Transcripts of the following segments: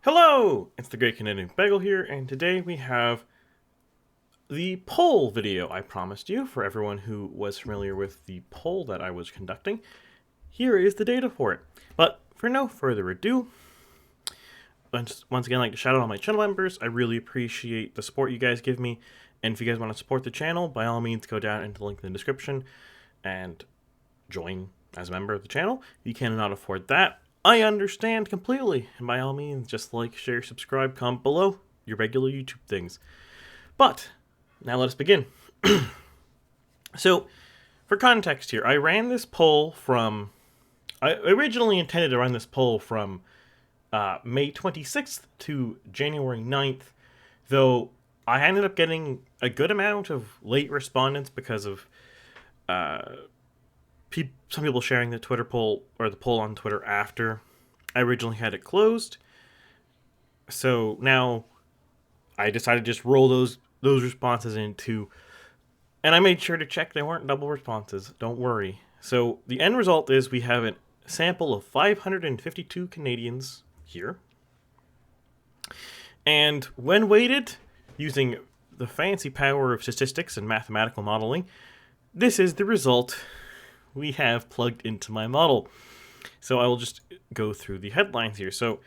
Hello! It's the Great Canadian Bagel here, and today we have the poll video I promised you for everyone who was familiar with the poll that I was conducting. Here is the data for it. But for no further ado, once again, I'd like to shout out all my channel members. I really appreciate the support you guys give me, and if you guys want to support the channel, by all means go down into the link in the description and join as a member of the channel. If you cannot afford that, I understand completely, and by all means, just like, share, subscribe, comment below, your regular YouTube things. But, now let us begin. So, for context here, I ran this poll from... I originally intended to run this poll from May 26th to January 9th, though I ended up getting a good amount of late respondents because of some people sharing the Twitter poll, or the poll on Twitter after I originally had it closed. So now I decided to just roll those responses into, and I made sure to check they weren't double responses. Don't worry. So the end result is we have a sample of 552 Canadians here. And when weighted, using the fancy power of statistics and mathematical modeling, this is the result we have plugged into my model. So I will just go through the headlines here. So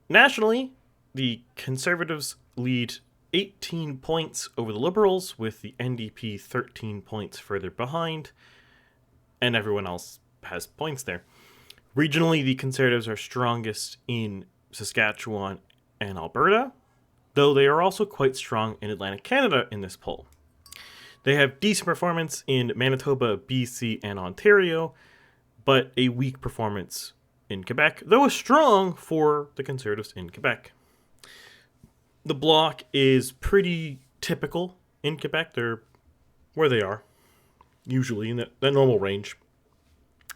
nationally, the Conservatives lead 18 points over the Liberals, with the NDP 13 points further behind, and everyone else has points there. Regionally, the Conservatives are strongest in Saskatchewan and Alberta, though they are also quite strong in Atlantic Canada in this poll. They have decent performance in Manitoba, BC, and Ontario, but a weak performance in Quebec, though a strong for the Conservatives in Quebec. The Bloc is pretty typical in Quebec. They're where they are, usually in that normal range.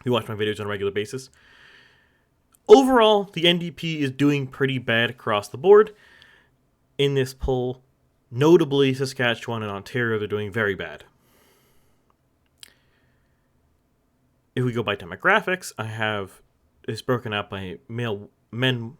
You watch my videos on a regular basis. Overall, the NDP is doing pretty bad across the board in this poll. Notably, Saskatchewan and Ontario, they're doing very bad. If we go by demographics, I have this broken out by men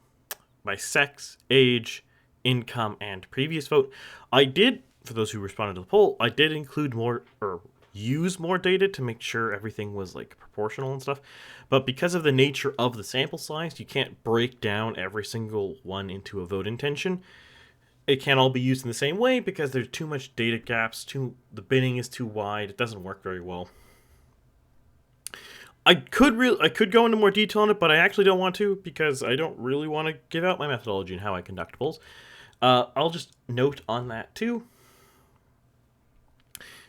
by sex, age, income, and previous vote. I did, for those who responded to the poll, I did include more, or use more data to make sure everything was like proportional and stuff. But because of the nature of the sample size, you can't break down every single one into a vote intention. It can't all be used in the same way because there's too much data gaps, the binning is too wide, it doesn't work very well. I could go into more detail on it, but I actually don't want to because I don't really want to give out my methodology and how I conduct polls. I'll just note on that too.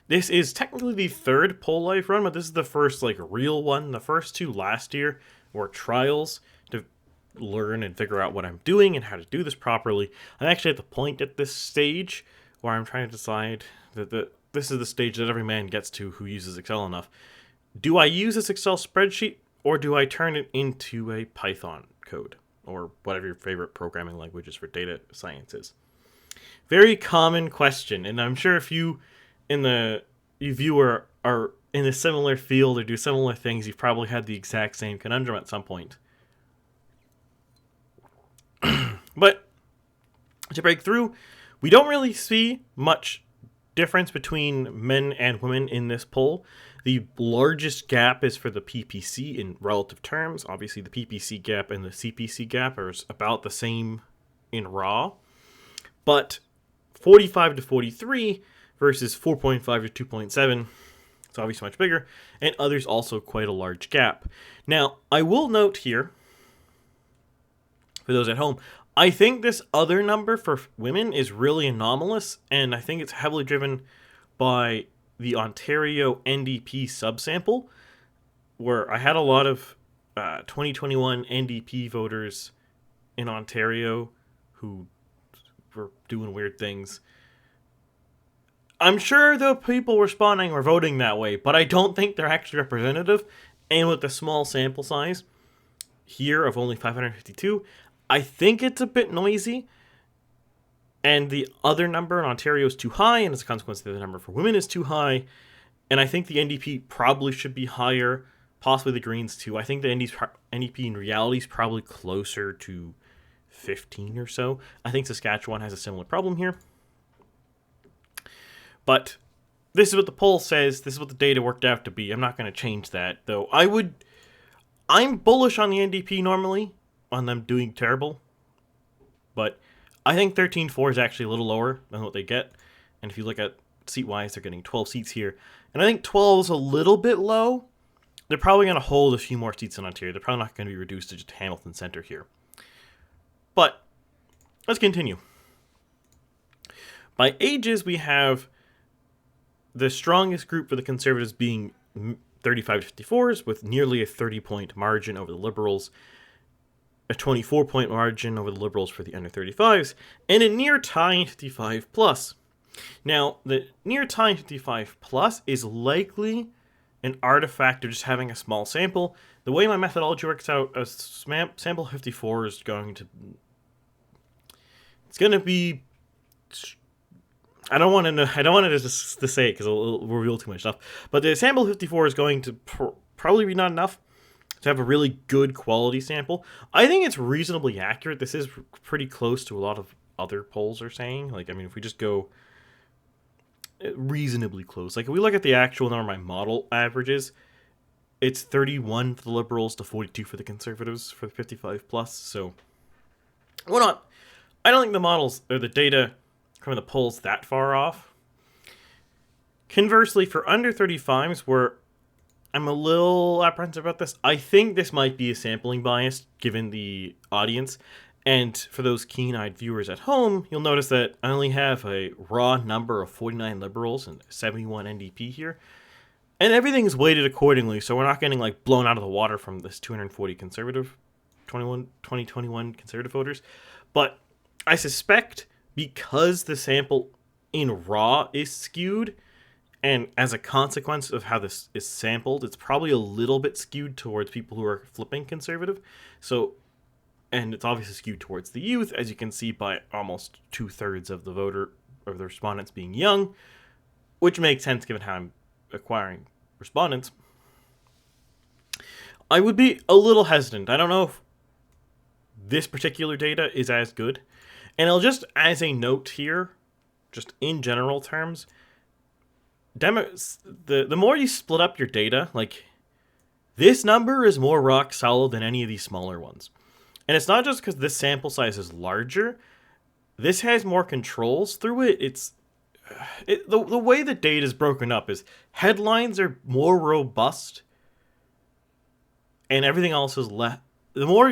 This is technically the third poll I've run, but this is the first real one. The first two last year were trials to learn and figure out what I'm doing and how to do this properly. I'm actually at the point at this stage where I'm trying to decide that this is the stage that every man gets to who uses Excel enough. Do I use this Excel spreadsheet, or do I turn it into a Python code, or whatever your favorite programming language is for data science is? Very common question, and I'm sure if you viewer are in a similar field or do similar things, you've probably had the exact same conundrum at some point. But to break through, we don't really see much difference between men and women in this poll. The largest gap is for the PPC in relative terms. Obviously, the PPC gap and the CPC gap are about the same in raw. But 45 to 43 versus 4.5 to 2.7, it's obviously much bigger, and others also quite a large gap. Now, I will note here, for those at home, I think this other number for women is really anomalous, and I think it's heavily driven by the Ontario NDP subsample, where I had a lot of 2021 NDP voters in Ontario who were doing weird things. I'm sure the people responding were voting that way, but I don't think they're actually representative, and with the small sample size here of only 552, I think it's a bit noisy, and the other number in Ontario is too high, and as a consequence, the number for women is too high, and I think the NDP probably should be higher, possibly the Greens too. I think the NDP in reality is probably closer to 15 or so. I think Saskatchewan has a similar problem here. But this is what the poll says. This is what the data worked out to be. I'm not going to change that, though. I'm bullish on the NDP normally, on them doing terrible. But I think 13-4 is actually a little lower than what they get. And if you look at seat-wise, they're getting 12 seats here. And I think 12 is a little bit low. They're probably going to hold a few more seats in Ontario. They're probably not going to be reduced to just Hamilton Centre here. But let's continue. By ages, we have the strongest group for the Conservatives being 35 to 54s, with nearly a 30-point margin over the Liberals, a 24-point margin over the Liberals for the under 35s, and a near tie 55 plus. Now, the near tie 55 plus is likely an artifact of just having a small sample. The way my methodology works out, a sample 54 is going to... It's going to be... I don't want to say it because it'll reveal too much stuff. But the sample 54 is going to probably be not enough to have a really good quality sample. I think it's reasonably accurate. This is pretty close to a lot of other polls are saying. Like, I mean, if we just go reasonably close. Like, if we look at the actual number my model averages, it's 31 for the Liberals to 42 for the Conservatives for the 55 plus. So, why not? I don't think the models or the data from the polls that far off. Conversely, for under 35s, where I'm a little apprehensive about this, I think this might be a sampling bias given the audience. And for those keen-eyed viewers at home, you'll notice that I only have a raw number of 49 Liberals and 71 NDP here. And everything is weighted accordingly, so we're not getting like blown out of the water from this 240 Conservative, 2021 Conservative voters. But I suspect because the sample in raw is skewed, and as a consequence of how this is sampled, it's probably a little bit skewed towards people who are flipping Conservative. So, and it's obviously skewed towards the youth, as you can see by almost 2/3 of the respondents being young, which makes sense given how I'm acquiring respondents. I would be a little hesitant. I don't know if this particular data is as good. And I'll just, as a note here, just in general terms, the more you split up your data, like, this number is more rock solid than any of these smaller ones. And it's not just because this sample size is larger. This has more controls through it. The way the data is broken up is headlines are more robust and everything else is less. The more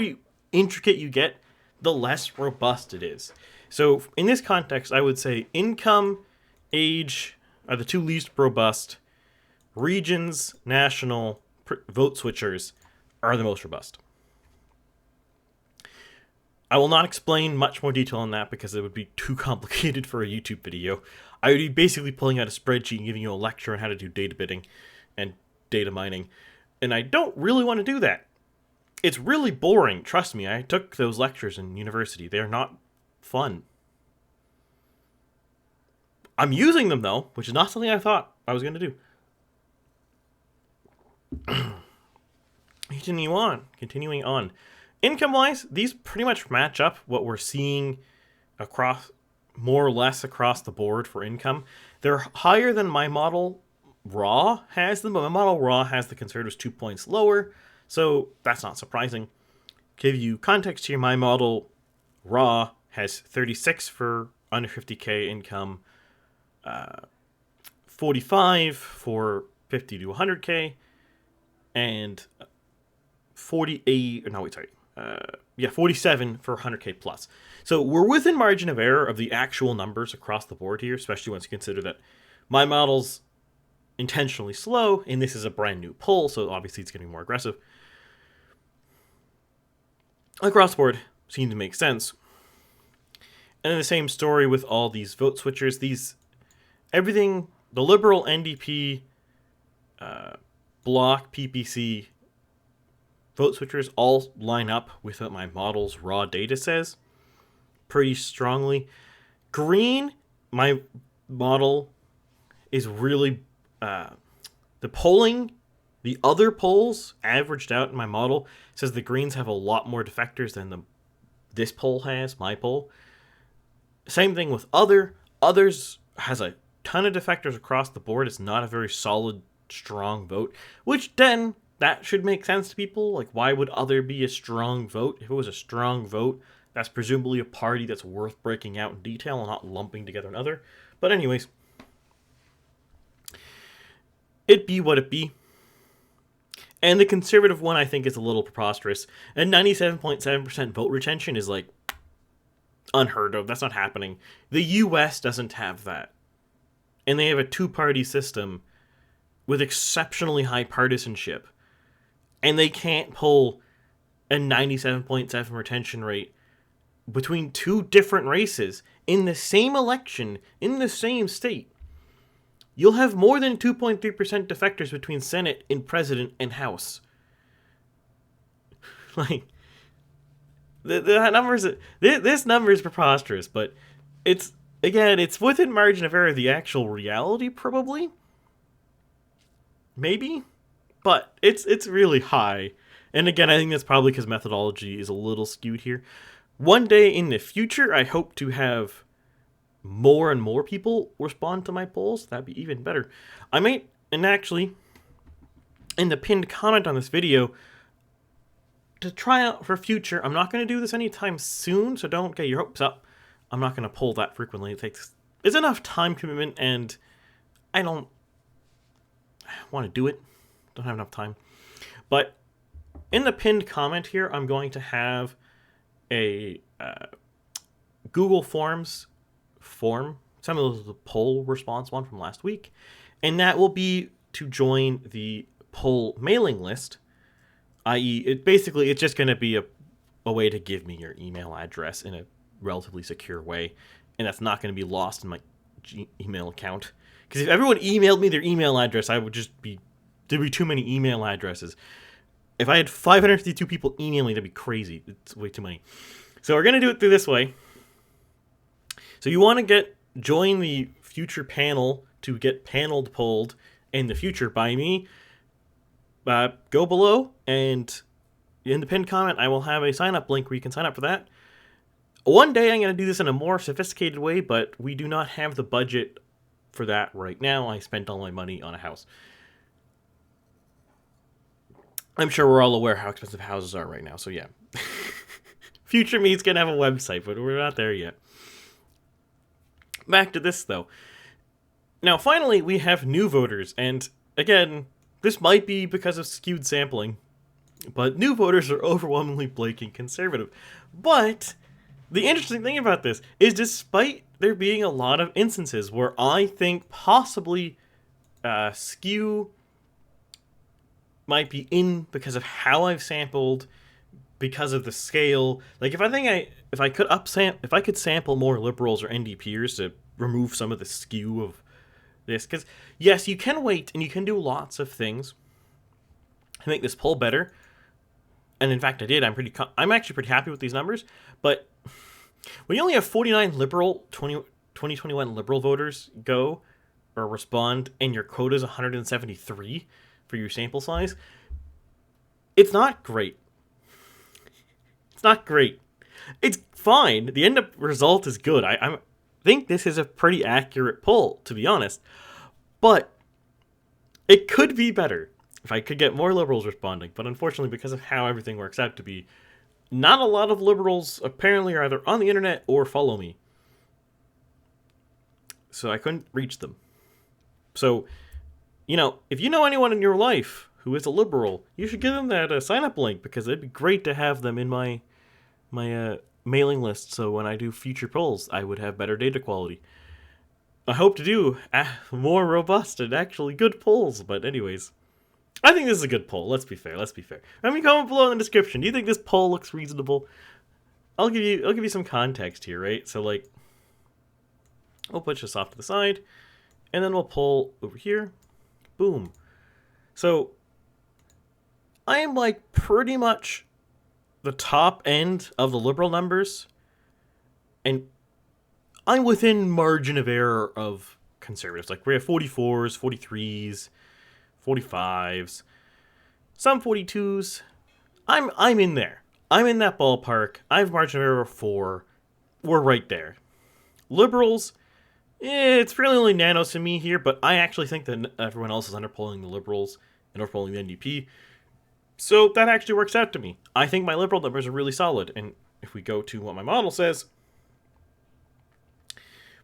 intricate you get, the less robust it is. So in this context, I would say income, age are the two least robust. Regions, national, vote switchers are the most robust. I will not explain much more detail on that because it would be too complicated for a YouTube video. I would be basically pulling out a spreadsheet and giving you a lecture on how to do data bidding and data mining. And I don't really want to do that. It's really boring. Trust me, I took those lectures in university. They're not fun. I'm using them, though, which is not something I thought I was going to do. Continuing on. Income-wise, these pretty much match up what we're seeing across, more or less across the board for income. They're higher than my model raw has them, but my model raw has the Conservatives 2 points lower. So that's not surprising. Give you context here, my model raw has 36 for under 50K income, 45 for 50 to 100K, and 47 for 100K plus. So we're within margin of error of the actual numbers across the board here, especially once you consider that my model's intentionally slow, and this is a brand new poll, so obviously it's getting more aggressive. Across the board seemed to make sense. And then the same story with all these vote switchers. Everything, the Liberal, NDP, Bloc, PPC, vote switchers all line up with what my model's raw data says pretty strongly. Green, my model is really, the other polls averaged out in my model says the Greens have a lot more defectors than the this poll has, my poll. Same thing with others has a ton of defectors across the board. It's not a very solid, strong vote, which then that should make sense to people. Like, why would other be a strong vote? If it was a strong vote, that's presumably a party that's worth breaking out in detail and not lumping together another. But anyways, it be what it be. And the conservative one, I think, is a little preposterous. And 97.7% vote retention is, like, unheard of. That's not happening. The US doesn't have that. And they have a two-party system with exceptionally high partisanship. And they can't pull a 97.7 retention rate between two different races in the same election in the same state. You'll have more than 2.3% defectors between Senate and President and House. Like, the numbers, this number is preposterous, but it's, again, it's within margin of error the actual reality, probably. Maybe. But it's really high. And again, I think that's probably because methodology is a little skewed here. One day in the future, I hope to have more and more people respond to my polls. That'd be even better. I might, and actually, in the pinned comment on this video, to try out for future, I'm not going to do this anytime soon, so don't get your hopes up. I'm not going to poll that frequently. It's enough time commitment, and I don't want to do it. Don't have enough time. But in the pinned comment here, I'm going to have a Google Forms form, similar to the poll response one from last week, and that will be to join the poll mailing list, i.e. it's just going to be a way to give me your email address in a relatively secure way, and that's not going to be lost in my email account. Because if everyone emailed me their email address, there'd be too many email addresses. If I had 552 people emailing, that'd be crazy. It's way too many. So we're going to do it through this way. So you want to join the future panel to get paneled polled in the future by me. Go below, and in the pinned comment, I will have a sign-up link where you can sign up for that. One day I'm going to do this in a more sophisticated way, but we do not have the budget for that right now. I spent all my money on a house. I'm sure we're all aware how expensive houses are right now, so yeah. Future me's going to have a website, but we're not there yet. Back to this, though. Now, finally, we have new voters, and again, this might be because of skewed sampling, but new voters are overwhelmingly blanking conservative. But the interesting thing about this is, despite there being a lot of instances where I think possibly skew might be in because of how I've sampled, because of the scale. Like, if I could sample more liberals or NDPers to remove some of the skew of this, because yes, you can wait and you can do lots of things to make this poll better. And in fact, I did. I'm actually pretty happy with these numbers. But when you only have 49 liberal 2021 liberal voters go or respond, and your quota is 173 for your sample size, it's not great. It's not great. It's fine. The end up result is good. I think this is a pretty accurate poll, to be honest. But it could be better if I could get more liberals responding. But unfortunately, because of how everything works out to be, not a lot of liberals apparently are either on the internet or follow me. So I couldn't reach them. So, if you know anyone in your life who is a liberal, you should give them that sign-up link, because it'd be great to have them in my mailing list, so when I do future polls, I would have better data quality. I hope to do more robust and actually good polls, but anyways, I think this is a good poll. Let's be fair. I mean, comment below in the description. Do you think this poll looks reasonable? I'll give you some context here, right? So, like, we'll push this off to the side, and then we'll pull over here. Boom. So, I am, like, pretty much the top end of the liberal numbers, and I'm within margin of error of conservatives. Like, we have 44s, 43s, 45s, some 42s. I'm in there. I'm in that ballpark. I have margin of error of 4. We're right there. Liberals, it's really only nanos to me here, but I actually think that everyone else is underpolling the Liberals and overpolling the NDP. So that actually works out to me. I think my Liberal numbers are really solid. And if we go to what my model says,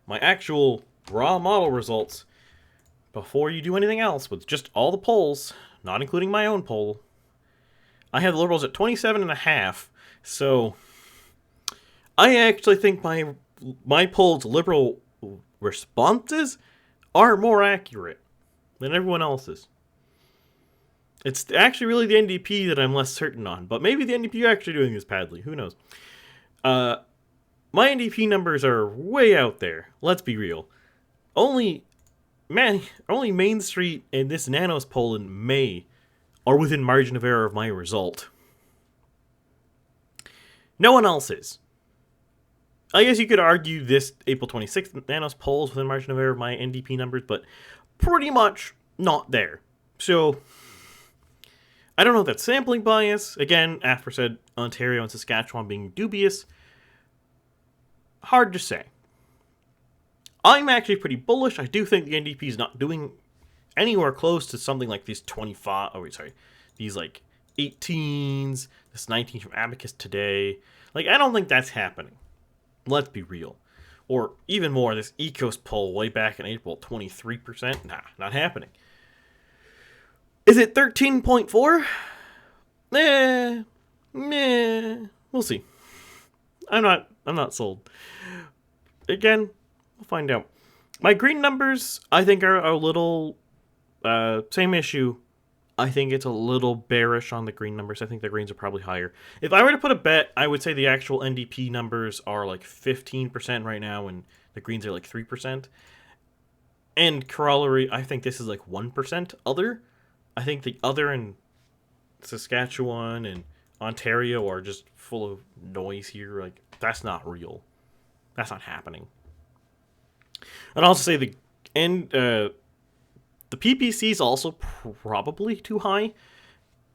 my actual raw model results, before you do anything else, with just all the polls, not including my own poll, I have the Liberals at 27.5. So I actually think my poll's Liberal responses are more accurate than everyone else's. It's actually really the NDP that I'm less certain on, but maybe the NDP are actually doing this badly. Who knows? My NDP numbers are way out there. Let's be real. Only Main Street and this Nanos poll in May are within margin of error of my result. No one else is. I guess you could argue this April 26th Nanos poll is within margin of error of my NDP numbers, but pretty much not there. So I don't know if that's sampling bias. Again, after said Ontario and Saskatchewan being dubious. Hard to say. I'm actually pretty bullish. I do think the NDP is not doing anywhere close to something like these 25... Oh, wait, sorry. These, 18s, this 19 from Abacus today. I don't think that's happening. Let's be real. Or even more, this Ecos poll way back in April, 23%. Nah, not happening. Is it 13.4? We'll see. I'm not sold. Again, we'll find out. My green numbers, I think, are a little same issue. I think it's a little bearish on the green numbers. I think the greens are probably higher. If I were to put a bet, I would say the actual NDP numbers are 15% right now, and the greens are 3%. And corollary, I think this is 1% other. I think the other in Saskatchewan and Ontario are just full of noise here. That's not real. That's not happening. I'd also say the PPC is also probably too high,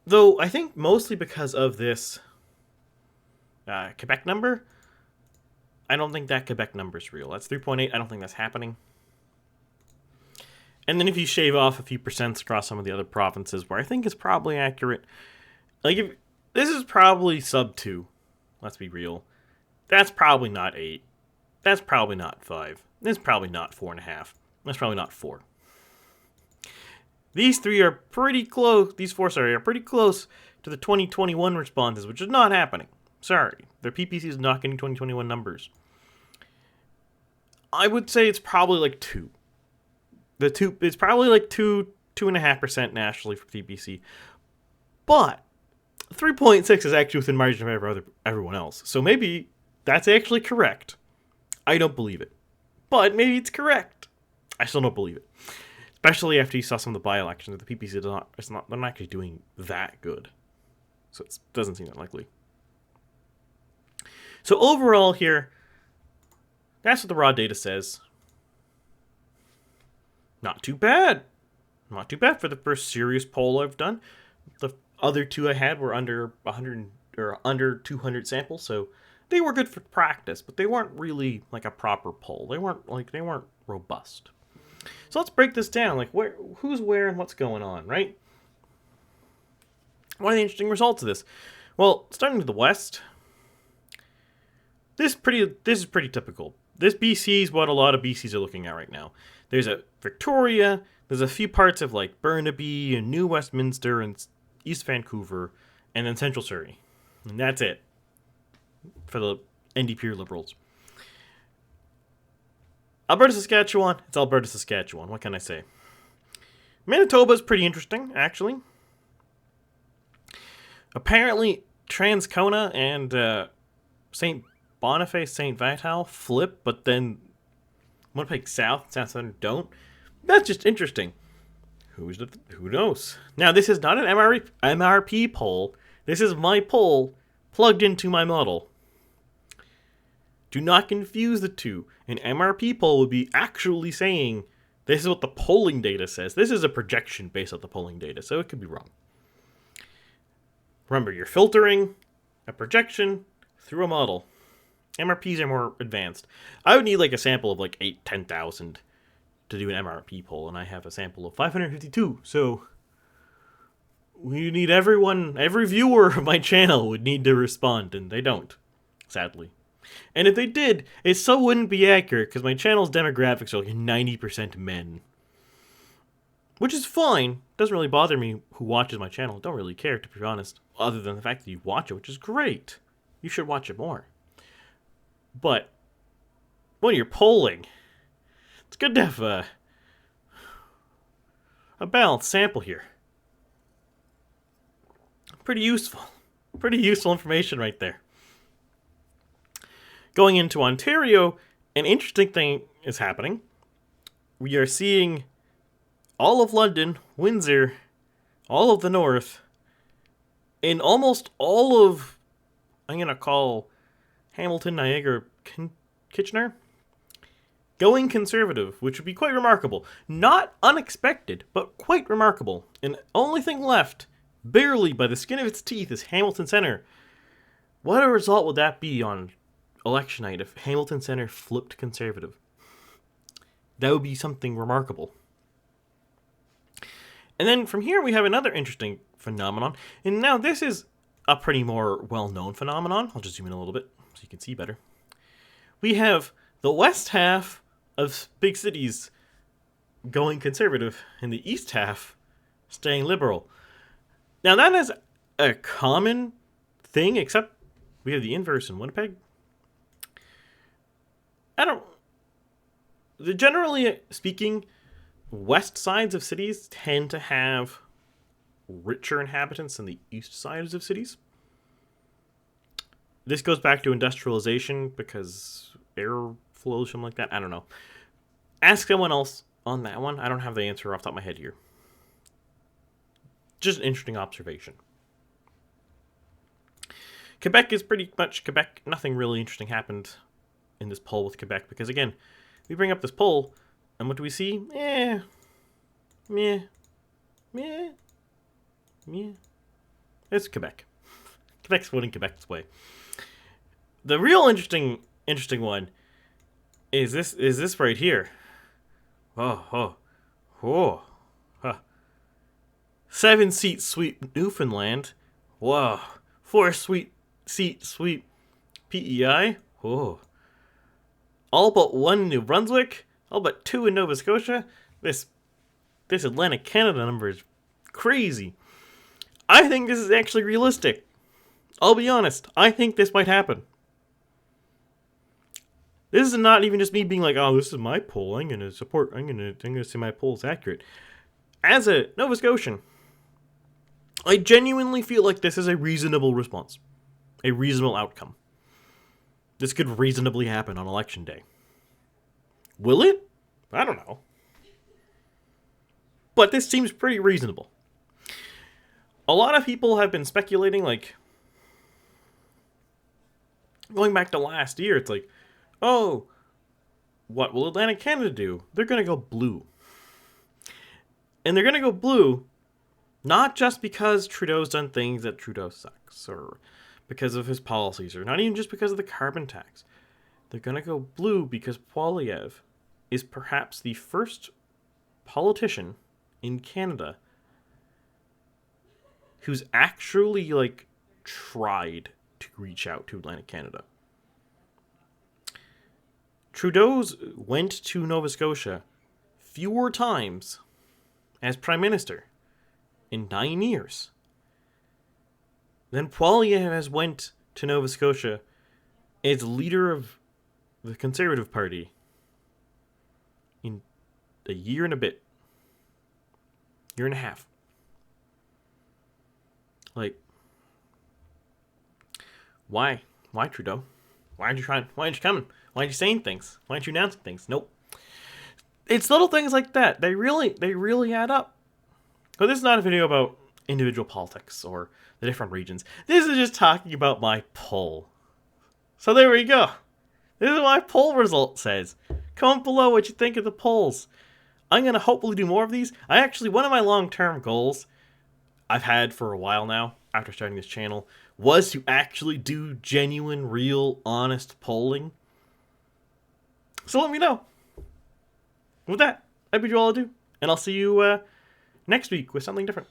though I think mostly because of this Quebec number. I don't think that Quebec number is real. That's 3.8. I don't think that's happening. And then if you shave off a few percents across some of the other provinces where I think it's probably accurate, if this is probably sub 2. Let's be real. That's probably not 8. That's probably not 5. That's probably not 4.5. That's probably not 4. These three are pretty close. These four, are pretty close to the 2021 responses, which is not happening. Sorry. Their PPC is not getting 2021 numbers. I would say it's probably 2. It's probably 2.5% nationally for PPC. But 3.6 is actually within margin of error of everyone else. So maybe that's actually correct. I don't believe it. But maybe it's correct. I still don't believe it. Especially after you saw some of the by-elections. The PPC they're not actually doing that good. So it doesn't seem that likely. So overall here, that's what the raw data says. Not too bad. Not too bad for the first serious poll I've done. The other two I had were under 100 or under 200 samples, so they were good for practice, but they weren't really a proper poll. They weren't robust. So let's break this down. Who's where and what's going on, right? What are the interesting results of this? Well, starting with the West, this is pretty typical. This BC is what a lot of BCs are looking at right now. There's a Victoria, there's a few parts of Burnaby and New Westminster and East Vancouver, and then Central Surrey. And that's it for the NDP or Liberals. Alberta, Saskatchewan, it's Alberta, Saskatchewan. What can I say? Manitoba is pretty interesting, actually. Apparently, Transcona and St. Boniface, St. Vital flip, but then Winnipeg South, South Centre don't. That's just interesting. Who knows? Now, this is not an MRP poll. This is my poll plugged into my model. Do not confuse the two. An MRP poll would be actually saying, this is what the polling data says. This is a projection based on the polling data, so it could be wrong. Remember, you're filtering a projection through a model. MRPs are more advanced. I would need like a sample of like 10,000 to do an MRP poll, and I have a sample of 552. So we need every viewer of my channel would need to respond, and they don't, sadly. And if they did, it still wouldn't be accurate because my channel's demographics are like 90% men. Which is fine. Doesn't really bother me who watches my channel. Don't really care, to be honest. Other than the fact that you watch it, which is great. You should watch it more. But when you're polling, it's good to have a balanced sample here. Pretty useful. Pretty useful information right there. Going into Ontario, an interesting thing is happening. We are seeing all of London, Windsor, all of the north, and almost all of, I'm going to call Hamilton, Niagara, Kitchener, going conservative, which would be quite remarkable. Not unexpected, but quite remarkable. And only thing left, barely by the skin of its teeth, is Hamilton Centre. What a result would that be on election night if Hamilton Centre flipped conservative? That would be something remarkable. And then from here we have another interesting phenomenon. And now this is a pretty more well-known phenomenon. I'll just zoom in a little bit so you can see better. We have the west half of big cities going conservative and the east half staying liberal. Now that is a common thing, except we have the inverse in Winnipeg. Generally speaking, west sides of cities tend to have richer inhabitants than the east sides of cities. This goes back to industrialization because air flows, something like that. I don't know. Ask someone else on that one. I don't have the answer off the top of my head here. Just an interesting observation. Quebec is pretty much Quebec. Nothing really interesting happened in this poll with Quebec because, again, we bring up this poll, and what do we see? Meh. It's Quebec. Quebec's voting Quebec's way. The real interesting one is this right here. Oh. 7-seat sweep Newfoundland. Whoa. 4-seat sweep PEI. Oh. All but 1 New Brunswick. All but 2 in Nova Scotia. This Atlantic Canada number is crazy. I think this is actually realistic. I'll be honest. I think this might happen. This is not even just me being like, oh, this is my poll. I'm gonna say my poll is accurate. As a Nova Scotian, I genuinely feel like this is a reasonable response. A reasonable outcome. This could reasonably happen on election day. Will it? I don't know. But this seems pretty reasonable. A lot of people have been speculating, like, going back to last year, it's like, oh, what will Atlantic Canada do? They're going to go blue. And they're going to go blue not just because Trudeau's done things that Trudeau sucks, or because of his policies, or not even just because of the carbon tax. They're going to go blue because Poilievre is perhaps the first politician in Canada who's actually, like, tried to reach out to Atlantic Canada. Trudeau's went to Nova Scotia fewer times as Prime Minister in 9 years than Poilievre has went to Nova Scotia as leader of the Conservative Party in a year and a bit. Year and a half. Like, why? Why, Trudeau? Why aren't you trying? Why aren't you coming? Why aren't you saying things? Why aren't you announcing things? Nope. It's little things like that. They really add up. But this is not a video about individual politics or the different regions. This is just talking about my poll. So there we go. This is what my poll result says. Comment below what you think of the polls. I'm going to hopefully do more of these. One of my long-term goals I've had for a while now, after starting this channel, was to actually do genuine, real, honest polling. So let me know. With that, I bid you all adieu, and I'll see you next week with something different.